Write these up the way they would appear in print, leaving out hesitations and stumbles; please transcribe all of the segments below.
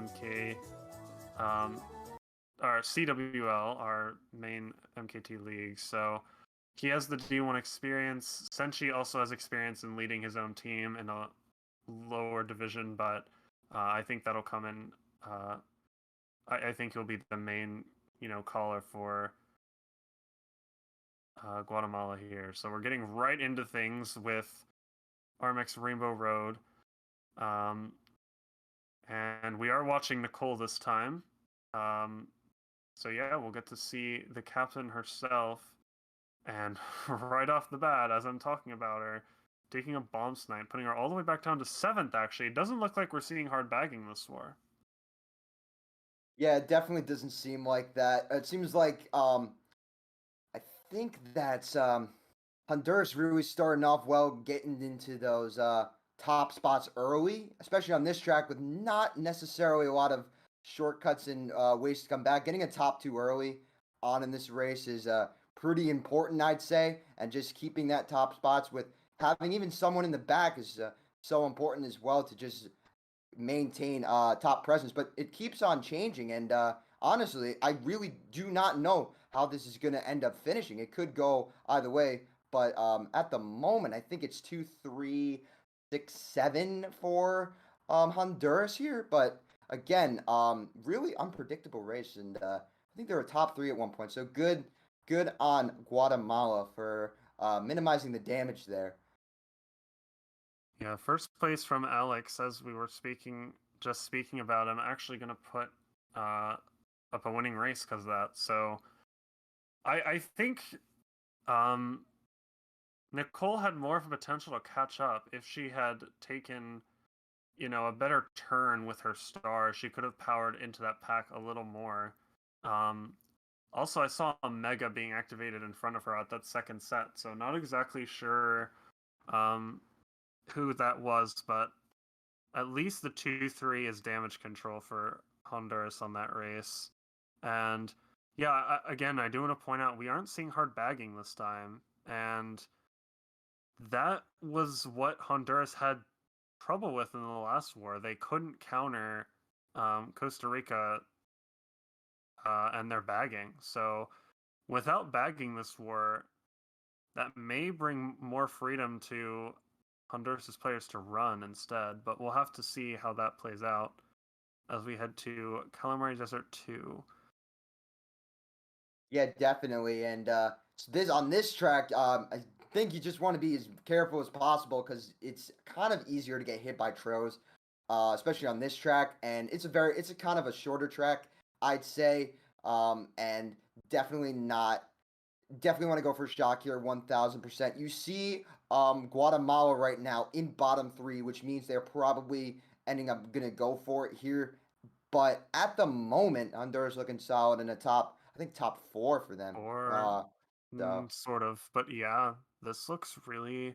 MK, um, or CWL, our main MKT league. So he has the D1 experience. Senshi also has experience in leading his own team in a lower division, but I think that'll come in. I think he'll be the main, caller for Guatemala here. So we're getting right into things with RMX Rainbow Road. And we are watching Nicole this time. So yeah, we'll get to see the captain herself. And right off the bat, as I'm talking about her, taking a bomb snipe, putting her all the way back down to 7th, actually. It doesn't look like we're seeing hard bagging this war. Yeah, it definitely doesn't seem like that. It seems like I think that's Honduras really starting off well, getting into those top spots early, especially on this track with not necessarily a lot of shortcuts and ways to come back. Getting a top 2 early on in this race is pretty important, I'd say, and just keeping that top spots with having even someone in the back is so important as well to just maintain top presence. But it keeps on changing, and honestly, I really do not know how this is going to end up finishing. It could go either way, but at the moment, I think it's 2-3-6-7 for Honduras here. But again, really unpredictable race, and I think they were top 3 at one point. So good on Guatemala for minimizing the damage there. Yeah, first place from Alex, as we were just speaking about. I'm actually going to put up a winning race because of that. So I think Nicole had more of a potential to catch up if she had taken, a better turn with her star. She could have powered into that pack a little more. Also, I saw a Mega being activated in front of her at that second set, so not exactly sure who that was, but at least the 2-3 is damage control for Honduras on that race. And yeah, again, I do want to point out we aren't seeing hard bagging this time, and that was what Honduras had trouble with in the last war. They couldn't counter Costa Rica and their bagging. So without bagging this war, that may bring more freedom to Honduras' players to run instead, but we'll have to see how that plays out as we head to Calamari Desert 2. Yeah, definitely. And on this track, I think you just want to be as careful as possible because it's kind of easier to get hit by Tros, especially on this track. And it's a kind of a shorter track, I'd say. And definitely not. Definitely want to go for a shock here, 1000%. You see, Guatemala right now in bottom 3, which means they're probably ending up gonna go for it here. But at the moment, Honduras looking solid in the top. I think top 4 for them. Or So sort of, but yeah, this looks really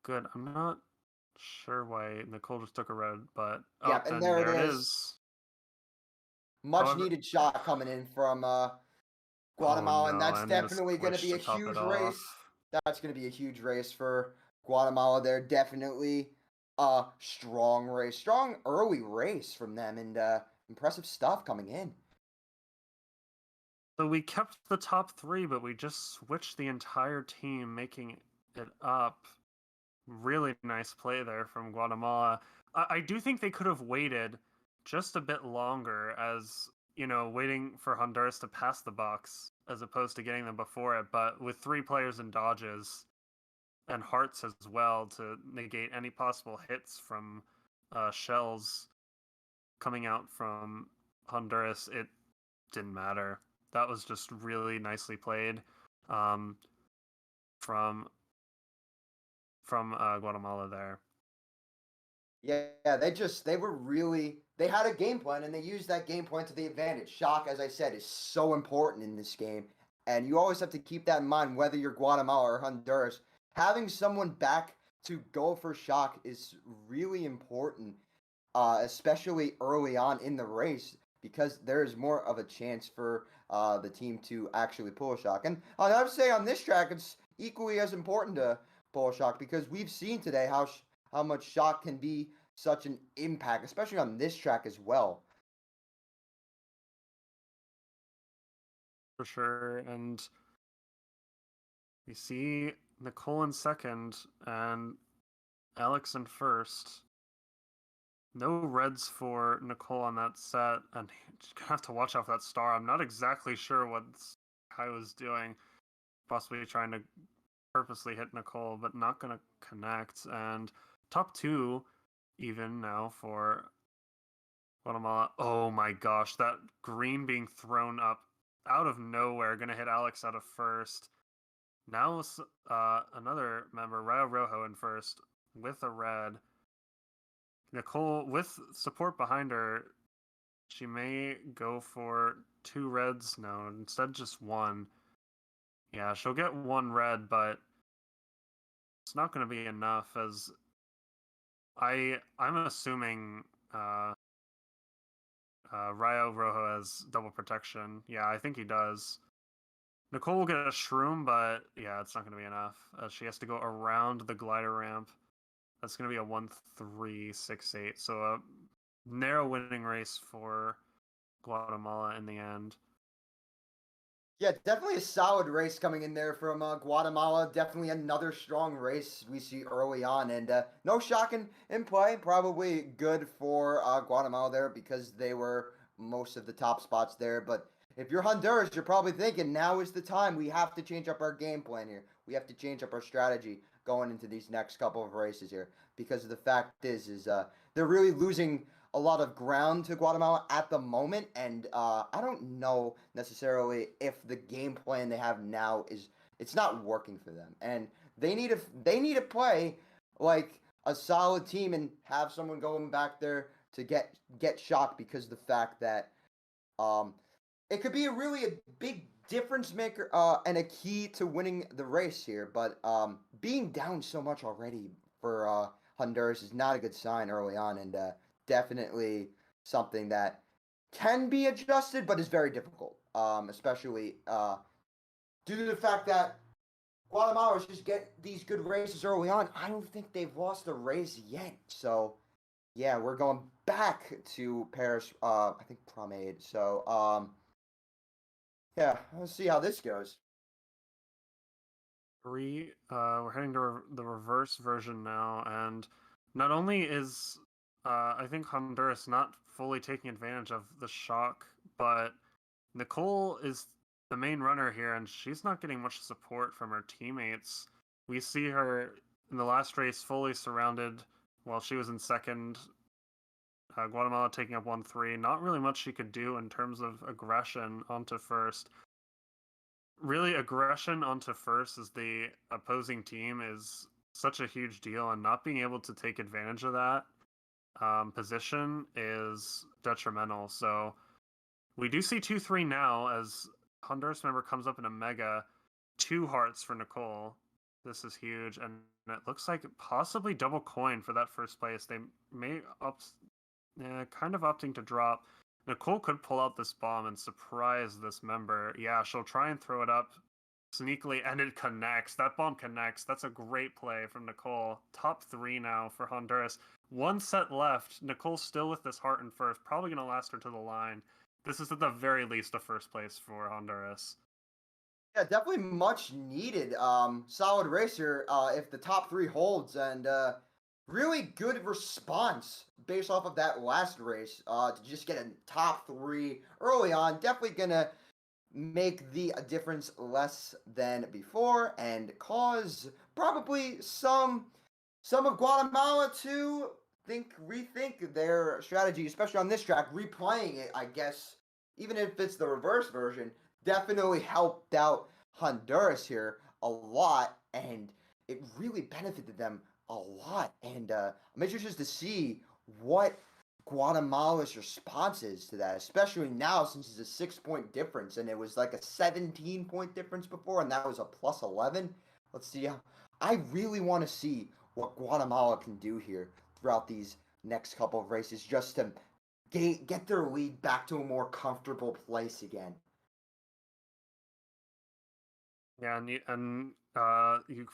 good. I'm not sure why Nicole just took a red, but yeah, and and there it there it is. is. Much However, needed shot coming in from oh Guatemala, and no, that's and just definitely going to glitched be to a top it huge off. race. That's going to be a huge race for Guatemala. They're definitely a strong race, strong early race from them, and impressive stuff coming in. So we kept the top 3, but we just switched the entire team, making it up. Really nice play there from Guatemala. I do think they could have waited just a bit longer as, waiting for Honduras to pass the box as opposed to getting them before it. But with 3 players in dodges and hearts as well to negate any possible hits from shells coming out from Honduras, it didn't matter. That was just really nicely played um, from Guatemala there. Yeah, they had a game plan and they used that game plan to the advantage. Shock, as I said, is so important in this game. And you always have to keep that in mind, whether you're Guatemala or Honduras. Having someone back to go for shock is really important, especially early on in the race, because there is more of a chance for the team to actually pull a shock. And I would say on this track, it's equally as important to pull a shock because we've seen today how much shock can be such an impact, especially on this track as well. For sure. And we see Nicole in second and Alex in first. No reds for Nicole on that set, and she's gonna have to watch out for that star. I'm not exactly sure what Kai was doing, possibly trying to purposely hit Nicole, but not gonna connect. And top two, even now for Guatemala. Oh my gosh, that green being thrown up out of nowhere, gonna hit Alex out of first. Now another member, Rayo Rojo, in first with a red. Nicole, with support behind her, she may go for two reds. No, instead just one. Yeah, she'll get one red, but it's not going to be enough. As I'm assuming Rayo Rojo has double protection. Yeah, I think he does. Nicole will get a shroom, but yeah, it's not going to be enough. She has to go around the glider ramp. That's going to be a 1-3-6-8. So a narrow winning race for Guatemala in the end. Yeah, definitely a solid race coming in there from Guatemala. Definitely another strong race we see early on. And no shock in play. Probably good for Guatemala there because they were most of the top spots there. But if you're Honduras, you're probably thinking now is the time. We have to change up our game plan here. We have to change up our strategy going into these next couple of races here. Because the fact is they're really losing a lot of ground to Guatemala at the moment, and I don't know necessarily if the game plan they have now it's not working for them, and they need to play like a solid team and have someone going back there to get shocked because the fact that um it could be a big difference maker and a key to winning the race here, but being down so much already for Honduras is not a good sign early on, and definitely something that can be adjusted, but is very difficult, especially due to the fact that Guatemalans just get these good races early on. I don't think they've lost a race yet. So, yeah, we're going back to Paris, I think Promade. So, yeah, let's see how this goes. We're heading to the reverse version now, and not only is I think Honduras not fully taking advantage of the shock, but Nicole is the main runner here, and she's not getting much support from her teammates. We see her in the last race fully surrounded while she was in second. Guatemala taking up 1-3. Not really much she could do in terms of aggression onto first. Really, aggression onto first as the opposing team is such a huge deal, and not being able to take advantage of that position is detrimental. So we do see 2-3 now as Honduras member comes up in a mega. 2 hearts for Nicole. This is huge, and it looks like possibly double coin for that first place. They may kind of opting to drop. Nicole could pull out this bomb and surprise this member. Yeah, she'll try and throw it up sneakily, and it connects. That bomb connects. That's a great play from Nicole. Top 3 now for Honduras. 1 set left. Nicole's still with this heart in first. Probably going to last her to the line. This is at the very least a first place for Honduras. Yeah, definitely much needed. Solid racer. If the top 3 holds, and really good response based off of that last race. To just get a top 3 early on, definitely gonna make the difference less than before and cause probably some of Guatemala to rethink their strategy, especially on this track. Replaying it, I guess, even if it's the reverse version, definitely helped out Honduras here a lot, and it really benefited them a lot. And I'm interested to see what Guatemala's response is to that, especially now since it's a 6 point difference, and it was like a 17 point difference before, and that was a plus 11. Let's see how. I really want to see what Guatemala can do here throughout these next couple of races just to get their lead back to a more comfortable place again. Yeah, and you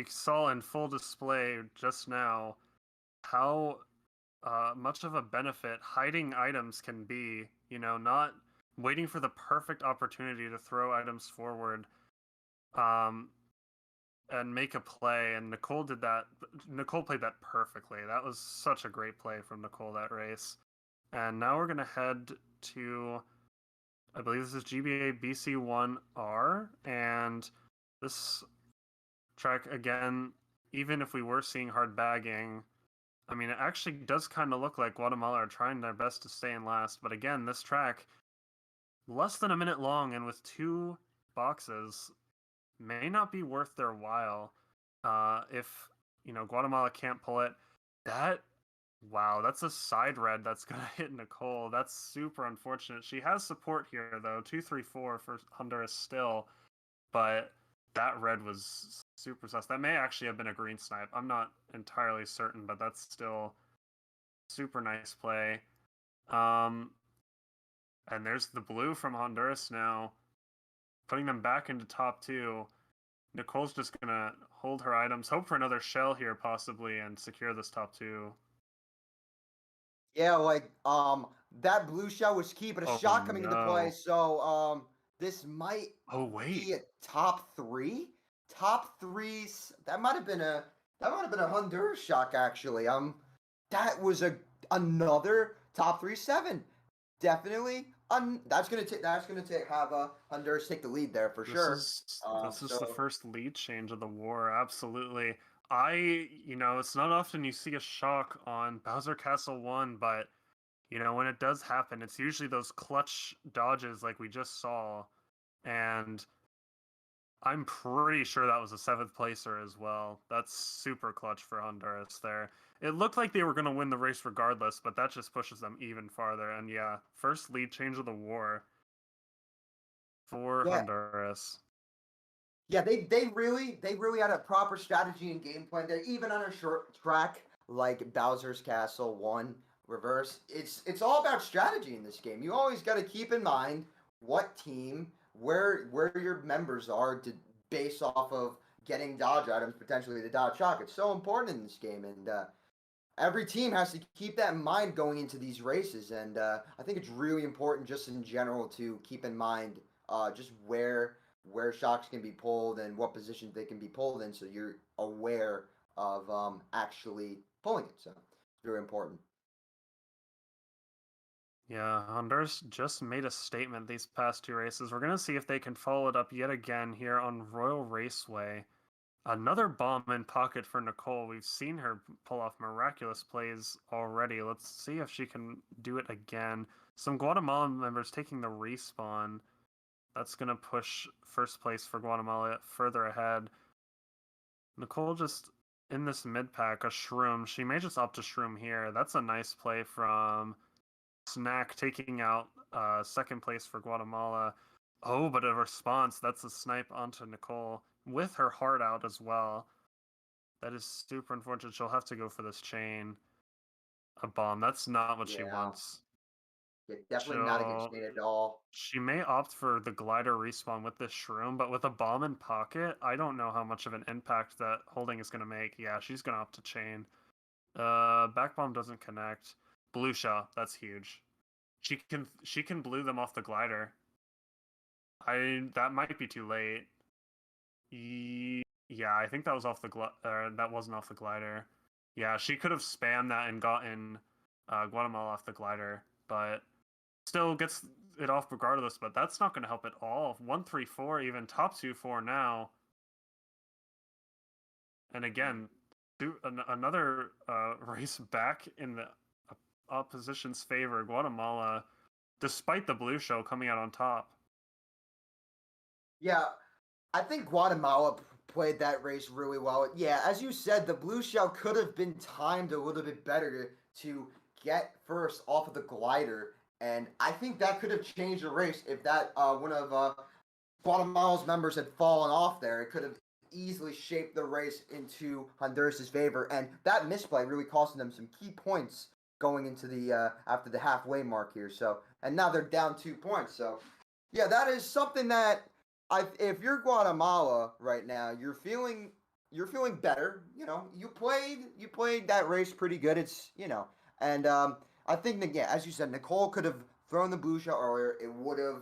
saw in full display just now how much of a benefit hiding items can be. Not waiting for the perfect opportunity to throw items forward, um, and make a play. And Nicole did that. Nicole played that perfectly. That was such a great play from Nicole that race. And now we're gonna head to, I believe this is GBA BC1R, and this track again. Even if we were seeing hard bagging, I mean, it actually does kind of look like Guatemala are trying their best to stay in last. But again, this track, less than a minute long and with 2 boxes, may not be worth their while. If, Guatemala can't pull it. Wow, that's a side red that's going to hit Nicole. That's super unfortunate. She has support here, though. 2-3-4 for Honduras still. But that red was super sus. That may actually have been a green snipe. I'm not entirely certain, but that's still super nice play. And there's the blue from Honduras now, putting them back into top 2. Nicole's just going to hold her items, hope for another shell here possibly, and secure this top 2. Yeah, like that blue shell was key, but a Oh shot coming into play. no. So this might Oh wait. be a top 3. Top 3s. That might have been a Honduras shock actually. That was another top 3-7. Definitely. That's gonna take have Honduras take the lead there for This sure. is this is the So first lead change of the war, absolutely. It's not often you see a shock on Bowser Castle 1, but when it does happen, it's usually those clutch dodges like we just saw. And I'm pretty sure that was a 7th placer as well. That's super clutch for Honduras there. It looked like they were going to win the race regardless, but that just pushes them even farther. And yeah, first lead change of the war for yeah, Honduras. yeah, they really had a proper strategy and game plan there. Even on a short track like Bowser's Castle 1 reverse, it's all about strategy in this game. You always got to keep in mind what team, where your members are to base off of getting dodge items, potentially the dodge shock. It's so important in this game, and every team has to keep that in mind going into these races. And I think it's really important, just in general, to keep in mind just where shocks can be pulled and what positions they can be pulled in, so you're aware of actually pulling it. So it's very important. Yeah, Honduras just made a statement these past 2 races. We're going to see if they can follow it up yet again here on Royal Raceway. Another bomb in pocket for Nicole. We've seen her pull off miraculous plays already. Let's see if she can do it again. Some Guatemalan members taking the respawn. That's going to push first place for Guatemala further ahead. Nicole just in this mid pack, a shroom. She may just opt to shroom here. That's a nice play from Snack, taking out 2nd place for Guatemala. Oh, but a response. That's a snipe onto Nicole with her heart out as well. That is super unfortunate. She'll have to go for this chain. A bomb. That's not what she Yeah, wants. yeah, definitely not a good She'll chain at all. she may opt for the glider respawn with this shroom, but with a bomb in pocket, I don't know how much of an impact that holding is going to make. Yeah, she's going to opt to chain. Back bomb doesn't connect. Blue shot. That's huge. She can blue them off the glider. That might be too late. Yeah, I think that was off the that wasn't off the glider. Yeah, she could have spammed that and gotten Guatemala off the glider, but still gets it off regardless. But that's not going to help at all. 1-3-4, even top 2-4 now. And again, another race back in the opposition's favor. Guatemala, despite the blue show coming out on top. Yeah, I think Guatemala played that race really well. Yeah, as you said, the blue shell could have been timed a little bit better to get first off of the glider, and I think that could have changed the race if that one of Guatemala's members had fallen off there. It could have easily shaped the race into Honduras' favor, and that misplay really costing them some key points going into the after the halfway mark here. So, and now they're down 2 points. So, yeah, that is something that if you're Guatemala right now, you're feeling you're feeling better. You played that race pretty good. And I think that, yeah, as you said, Nicole could have thrown the blue shell earlier. It would have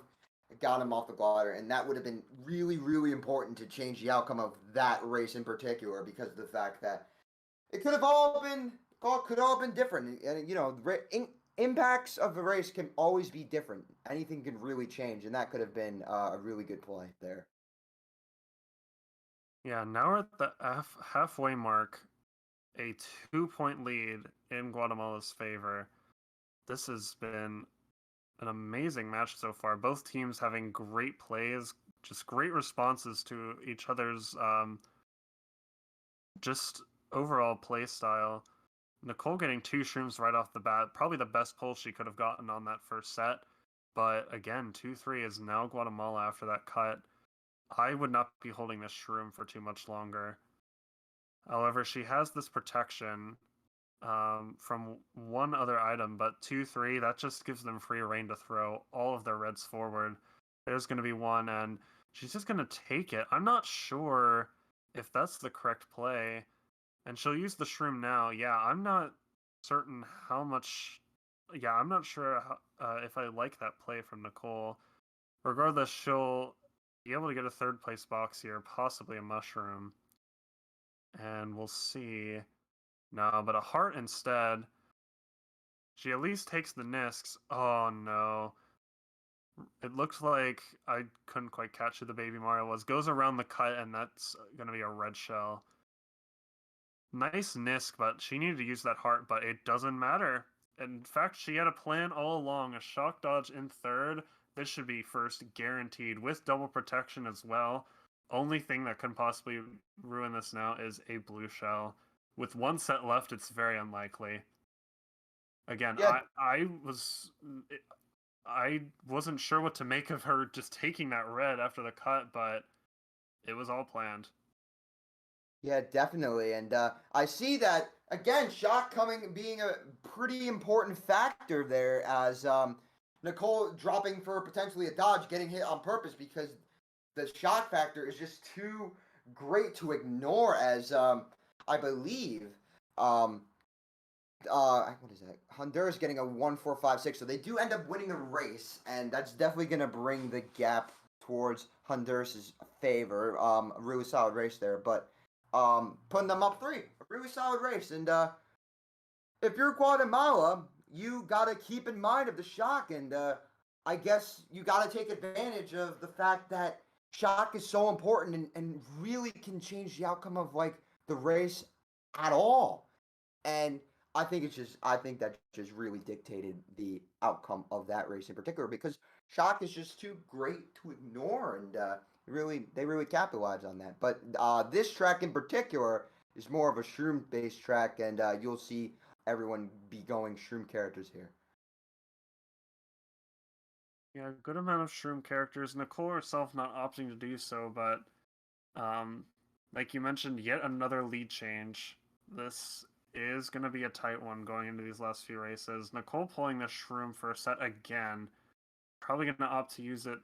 got him off the glider, and that would have been really, really important to change the outcome of that race in particular, because of the fact that it could all been different. And impacts of the race can always be different. Anything can really change, and that could have been a really good play there. Yeah, now we're at the halfway mark. A 2-point lead in Guatemala's favor. This has been an amazing match so far. Both teams having great plays, just great responses to each other's just overall play style. Nicole getting 2 shrooms right off the bat, probably the best pull she could have gotten on that first set. But again, 2-3 is now Guatemala after that cut. I would not be holding this shroom for too much longer. However, she has this protection from one other item, but 2-3, that just gives them free reign to throw all of their reds forward. There's going to be one, and she's just going to take it. I'm not sure if that's the correct play, and she'll use the shroom now. Yeah, I'm not certain how much. Yeah, I'm not sure if I like that play from Nicole. Regardless, she'll be able to get a third place box here, possibly a mushroom. And we'll see. No, but a heart instead. She at least takes the Nisks. Oh no. It looks like I couldn't quite catch who the baby Mario was. Goes around the cut, and that's going to be a red shell. Nice Nisk, but she needed to use that heart, but it doesn't matter. In fact, she had a plan all along. A shock dodge in third. This should be first, guaranteed, with double protection as well. Only thing that can possibly ruin this now is a blue shell. With one set left, it's very unlikely. Again, Yeah, I wasn't sure what to make of her just taking that red after the cut, but it was all planned. yeah, definitely. And I see that again, shock coming being a pretty important factor there, as Nicole dropping for potentially a dodge, getting hit on purpose, because the shock factor is just too great to ignore. As I believe, um, what is that? Honduras getting a 1-4-5-6, so they do end up winning the race, and that's definitely going to bring the gap towards Honduras's favor. A really solid race there, but putting them up 3, a really solid race. And if you're Guatemala, you got to keep in mind of the shock, and I guess you got to take advantage of the fact that shock is so important, and really can change the outcome of like the race at all. And I think that just really dictated the outcome of that race in particular, because shock is just too great to ignore, and they really capitalized on that. But this track in particular is more of a shroom based track, and you'll see everyone be going shroom characters here. Yeah, good amount of shroom characters. Nicole herself not opting to do so, but um, like you mentioned, yet another lead change. This is going to be a tight one going into these last few races. Nicole pulling the shroom for a set again. Probably going to opt to use it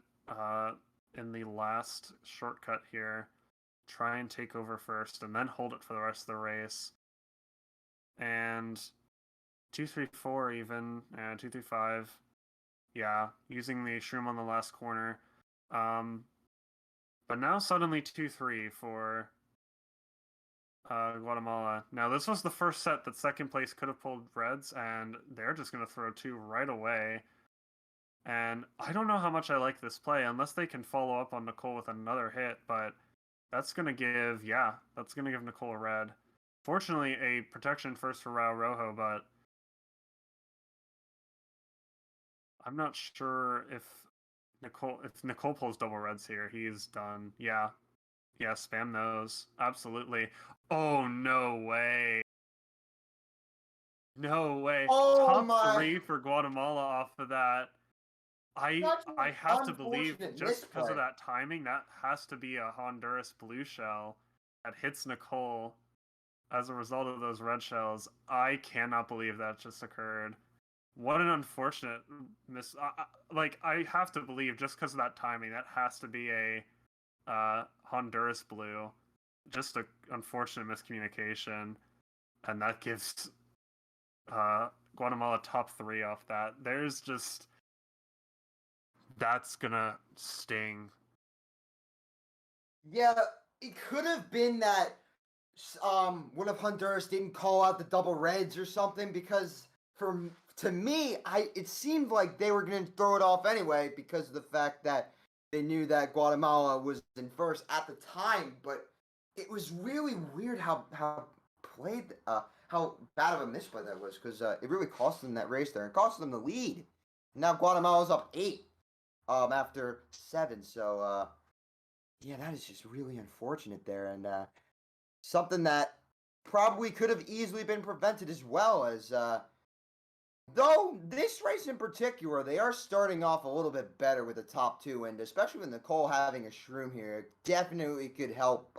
in the last shortcut here. Try and take over first, and then hold it for the rest of the race. And 2-3-4 even, 2-3-5. Yeah, using the shroom on the last corner. But now suddenly 2-3 for Guatemala. Now this was the first set that second place could have pulled reds, and they're just going to throw 2 right away. And I don't know how much I like this play, unless they can follow up on Nicole with another hit, but that's going to give Nicole a red. Fortunately, a protection first for Rao Rojo, but I'm not sure if Nicole pulls double reds here, he's done. Yeah. Yeah, spam those. Absolutely. Oh, no way. No way. Oh Top my! 3 for Guatemala off of that. Such I an have to believe, unfortunate just because of misplay. that timing, that has to be a Honduras blue shell that hits Nicole as a result of those red shells. I cannot believe that just occurred. What an unfortunate miss. Like, I have to believe, just because of that timing, that has to be a Honduras blue. just a unfortunate miscommunication, and that gives Guatemala top 3 off that. That's gonna sting. Yeah, it could have been that one of Honduras didn't call out the double reds or something, because to me, it seemed like they were going to throw it off anyway because of the fact that they knew that Guatemala was in first at the time. But it was really weird how bad of a misplay that was, because it really cost them that race there and cost them the lead. Now Guatemala's up 8 after 7. So yeah, that is just really unfortunate there, and something that probably could have easily been prevented, as well as though this race in particular, they are starting off a little bit better with the top 2, and especially with Nicole having a shroom here, it definitely could help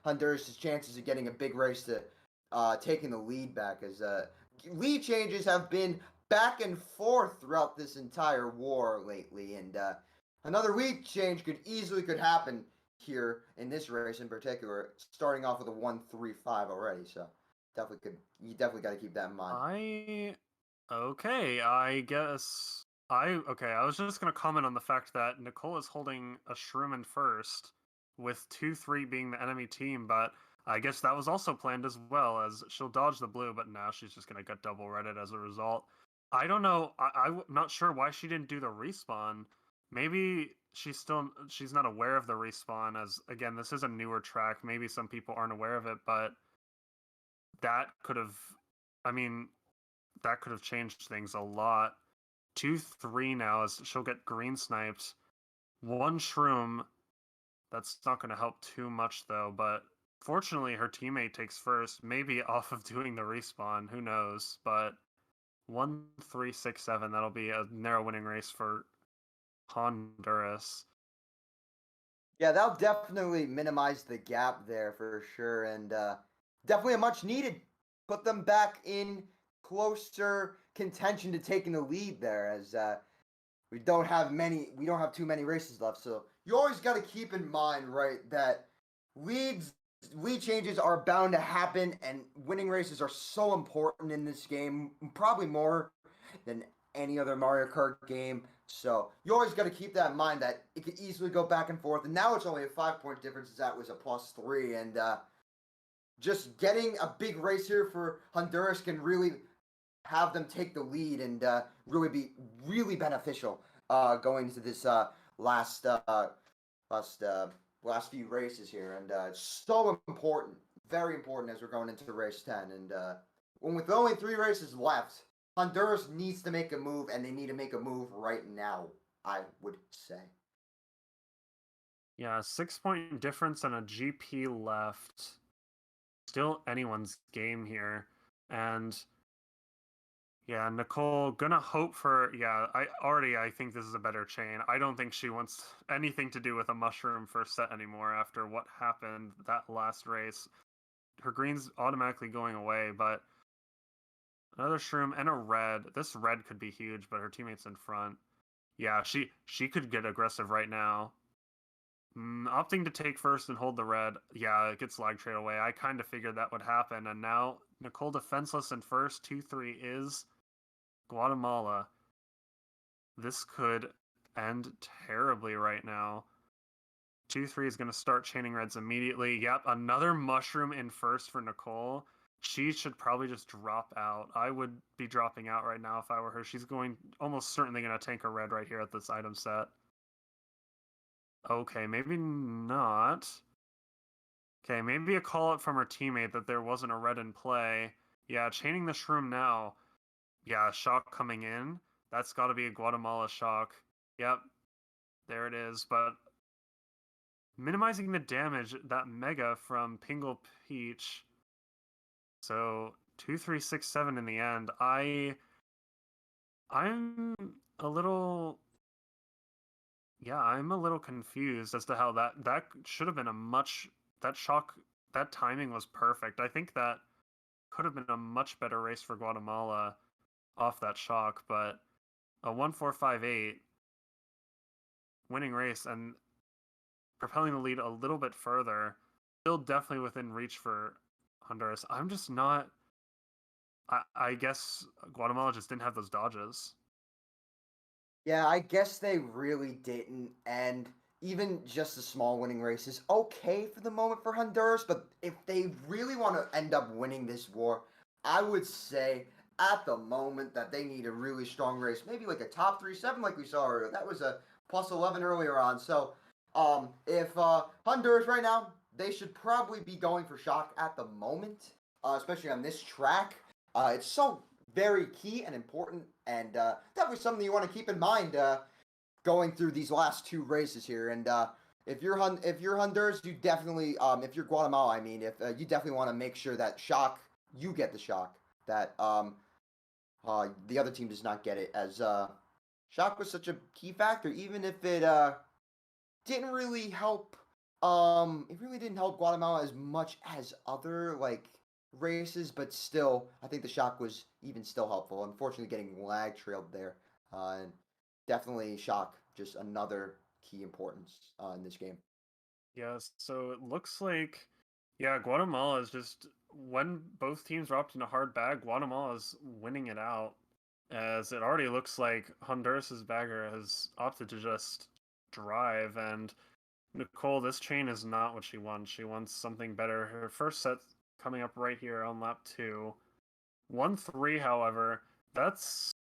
Honduras' chances of getting a big race to taking the lead back, as lead changes have been back and forth throughout this entire war lately, and another lead change could happen here in this race in particular, starting off with a 1-3-5 already. So you definitely got to keep that in mind. Okay, I guess I was just gonna comment on the fact that Nicole is holding a shroom in first, with 2-3 being the enemy team, but I guess that was also planned as well, as she'll dodge the blue, but now she's just gonna get double redded as a result. I don't know. I'm not sure why she didn't do the respawn. Maybe she's not aware of the respawn, as again, this is a newer track. Maybe some people aren't aware of it, but that could have, I mean, that could have changed things a lot. 2-3 now, as she'll get green sniped. 1 shroom. That's not going to help too much though, but fortunately her teammate takes first, maybe off of doing the respawn, who knows, but 1-3-6-7, that'll be a narrow winning race for Honduras. Yeah, that'll definitely minimize the gap there for sure, and definitely a much needed. Put them back in closer contention to taking the lead there, as we don't have too many races left. So you always got to keep in mind, right, that lead changes are bound to happen, and winning races are so important in this game, probably more than any other Mario Kart game. So you always got to keep that in mind, that it could easily go back and forth. And now it's only a 5-point difference, as that was a +3. And just getting a big race here for Honduras can really have them take the lead, and really be really beneficial going into this last last few races here. And it's so important, very important, as we're going into race 10. And with only 3 races left, Honduras needs to make a move, and they need to make a move right now, I would say. Yeah, 6-point difference and a GP left. Still anyone's game here. And yeah, Nicole gonna hope for, I think this is a better chain. I don't think she wants anything to do with a mushroom first set anymore after what happened that last race. Her green's automatically going away, but another shroom and a red. This red could be huge, but her teammate's in front. Yeah, she could get aggressive right now. Opting to take first and hold the red. Yeah, it gets lag trade away. I kind of figured that would happen, and now Nicole defenseless in first. 2-3 is Guatemala. This could end terribly right now. 2-3 is going to start chaining reds immediately. Yep, another mushroom in first for Nicole. She should probably just drop out. I would be dropping out right now if I were her. She's almost certainly going to tank a red right here at this item set. Okay, maybe not. Okay, maybe a call out from her teammate that there wasn't a red in play. Yeah, chaining the shroom now. Yeah, shock coming in. That's got to be a Guatemala shock. Yep, there it is. But minimizing the damage, that mega from Pingle Peach. So 2-3-6-7 in the end. I'm a little I'm a little confused as to how that should have been that timing was perfect. I think that could have been a much better race for Guatemala off that shock, but a 1-4-5-8 winning race and propelling the lead a little bit further. still definitely within reach for Honduras. I'm just not. I guess Guatemala just didn't have those dodges. Yeah, I guess they really didn't. And even just a small winning race is okay for the moment for Honduras. But if they really want to end up winning this war, I would say at the moment that they need a really strong race. Maybe like a top 3-7 like we saw earlier. That was a plus 11 earlier on. So if Honduras right now, they should probably be going for shock at the moment, especially on this track. It's so very key and important, and that was something you want to keep in mind going through these last two races here. And if you're Honduras, you definitely if you're Guatemala, I mean, if you definitely want to make sure that shock you get the shock that the other team does not get it, as shock was such a key factor, even if it didn't really help. It really didn't help Guatemala as much as other like races, but still, I think the shock was even still helpful. Unfortunately, getting lag trailed there, and definitely shock just another key importance in this game. Yes, so it looks like, yeah, Guatemala is just when both teams are opting a hard bag, Guatemala is winning it out. As it already looks like Honduras's bagger has opted to just drive, and Nicole, this chain is not what she wants. She wants something better. Her first set coming up right here on lap 2. 1-3, however, that's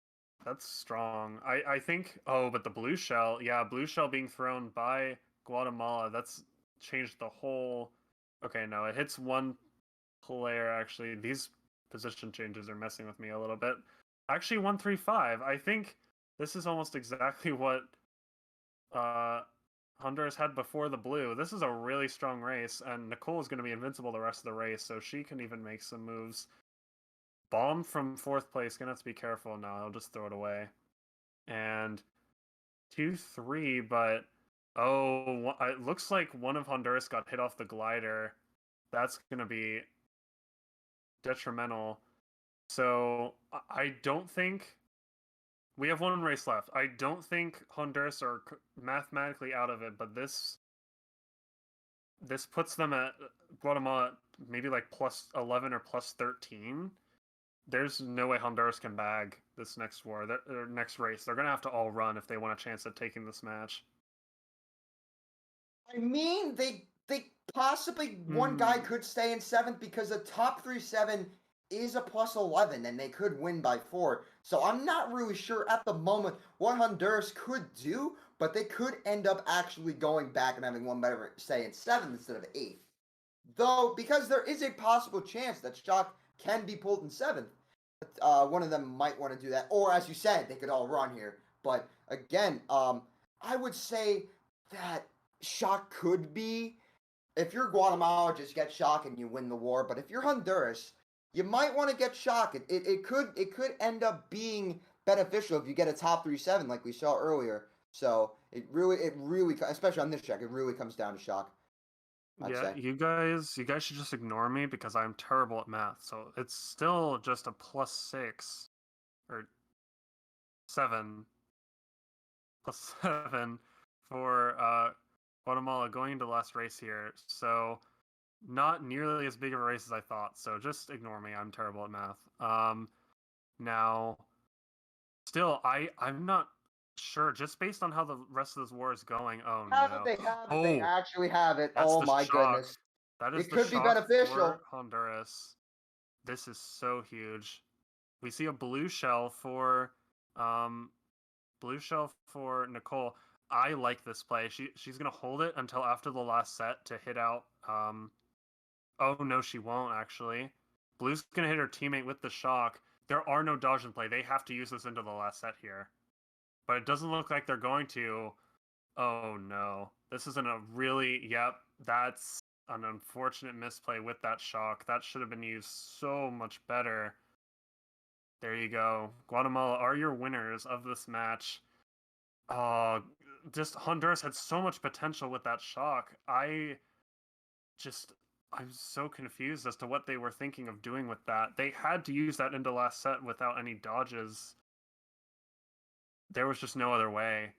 strong. I think, oh, but the blue shell, yeah, blue shell being thrown by Guatemala, that's changed the whole. Okay, no, it hits one player actually. These position changes are messing with me a little bit. Actually, 1-3-5. I think this is almost exactly what uh Honduras had before the blue. This is a really strong race, and Nicole is going to be invincible the rest of the race, so she can even make some moves. Bomb from 4th place, gonna have to be careful now. I'll just throw it away. And 2-3, but oh, it looks like one of Honduras got hit off the glider. That's gonna be detrimental. So I don't think we have one race left. I don't think Honduras are mathematically out of it, but this puts them at Guatemala maybe like plus 11 or plus 13. There's no way Honduras can bag this next war, or next race. They're gonna have to all run if they want a chance at taking this match. I mean, they possibly one guy Hmm. could stay in 7th because the top 3-7 is a plus 11 and they could win by 4. So I'm not really sure at the moment what Honduras could do, but they could end up actually going back and having one better stay in 7th instead of 8th. Though, because there is a possible chance that Shock can be pulled in 7th, one of them might want to do that. Or, as you said, they could all run here. But again, I would say that Shock could be. If you're Guatemala, just get Shock and you win the war. But if you're Honduras, you might want to get Shock. It could end up being beneficial if you get a top 3-7 like we saw earlier. So it really, especially on this track, it really comes down to Shock, I'd Yeah, say. you guys should just ignore me because I'm terrible at math. So it's still just a plus 6 or 7, plus 7 for Guatemala going into last race here. So not nearly as big of a race as I thought. So just ignore me. I'm terrible at math. Now, still, I'm not sure. Just based on how the rest of this war is going. Oh Have it, no. they have it, they Oh, actually have it. that's Oh the my shock. goodness. That is It the could be shock for beneficial. Honduras. This is so huge. We see a um blue shell for Nicole. I like this play. She's gonna hold it until after the last set to hit out. Oh no, she won't actually. Blue's gonna hit her teammate with the shock. There are no dodge in play. They have to use this into the last set here. But it doesn't look like they're going to. Oh no. This isn't a really. Yep, that's an unfortunate misplay with that shock. That should have been used so much better. There you go. Guatemala are your winners of this match. Uh, just Honduras had so much potential with that shock. Just I'm so confused as to what they were thinking of doing with that. They had to use that into last set without any dodges. There was just no other way.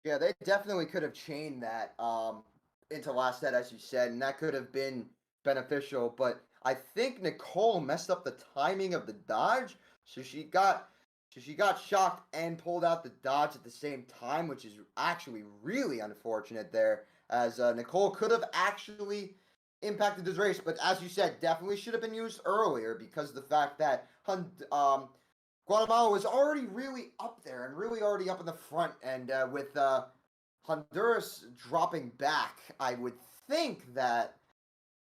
Yeah, they definitely could have chained that. into last set, as you said, and that could have been beneficial. But I think Nicole messed up the timing of the dodge, so she got shocked and pulled out the dodge at the same time, which is actually really unfortunate there, as Nicole could have actually impacted this race. But as you said, definitely should have been used earlier because of the fact that Guatemala was already really up there and really already up in the front, and with Honduras dropping back, I would think that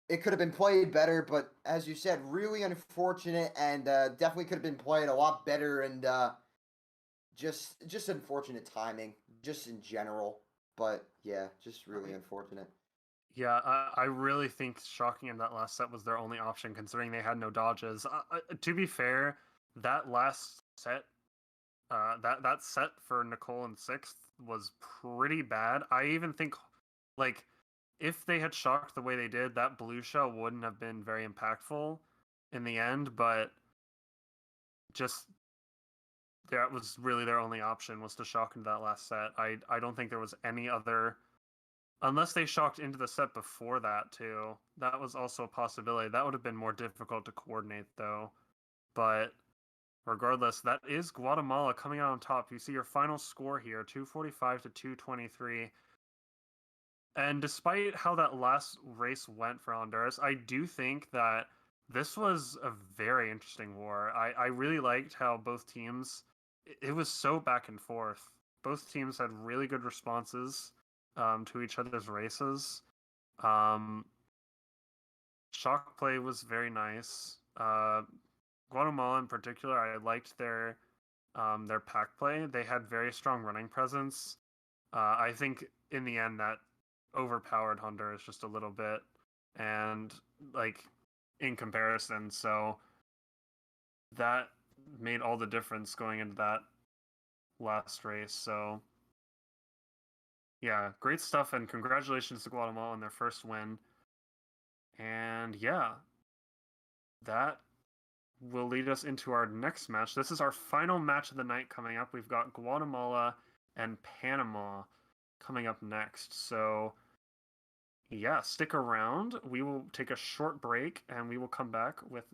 it could have been played better, but as you said, really unfortunate, and definitely could have been played a lot better, and just unfortunate timing, just in general. But yeah, just really unfortunate. Yeah, I really think shocking in that last set was their only option, considering they had no dodges. To be fair, that last set, that set for Nicole in sixth was pretty bad. I even think, like, if they had shocked the way they did, that blue shell wouldn't have been very impactful in the end. But just that was really their only option, was to shock into that last set. I don't think there was any other. Unless they shocked into the set before that, too. That was also a possibility. That would have been more difficult to coordinate, though. But regardless, that is Guatemala coming out on top. You see your final score here, 245 to 223. And despite how that last race went for Honduras, I do think that this was a very interesting war. I really liked how both teams, it was so back and forth. Both teams had really good responses to each other's races. Shock play was very nice. Guatemala in particular, I liked their pack play. They had very strong running presence. I think in the end that overpowered Honduras just a little bit, and like in comparison, so that made all the difference going into that last race. So yeah, great stuff, and congratulations to Guatemala on their first win. And yeah, that will lead us into our next match. This is our final match of the night coming up. We've got Guatemala and Panama coming up next. So yeah, stick around. We will take a short break and we will come back with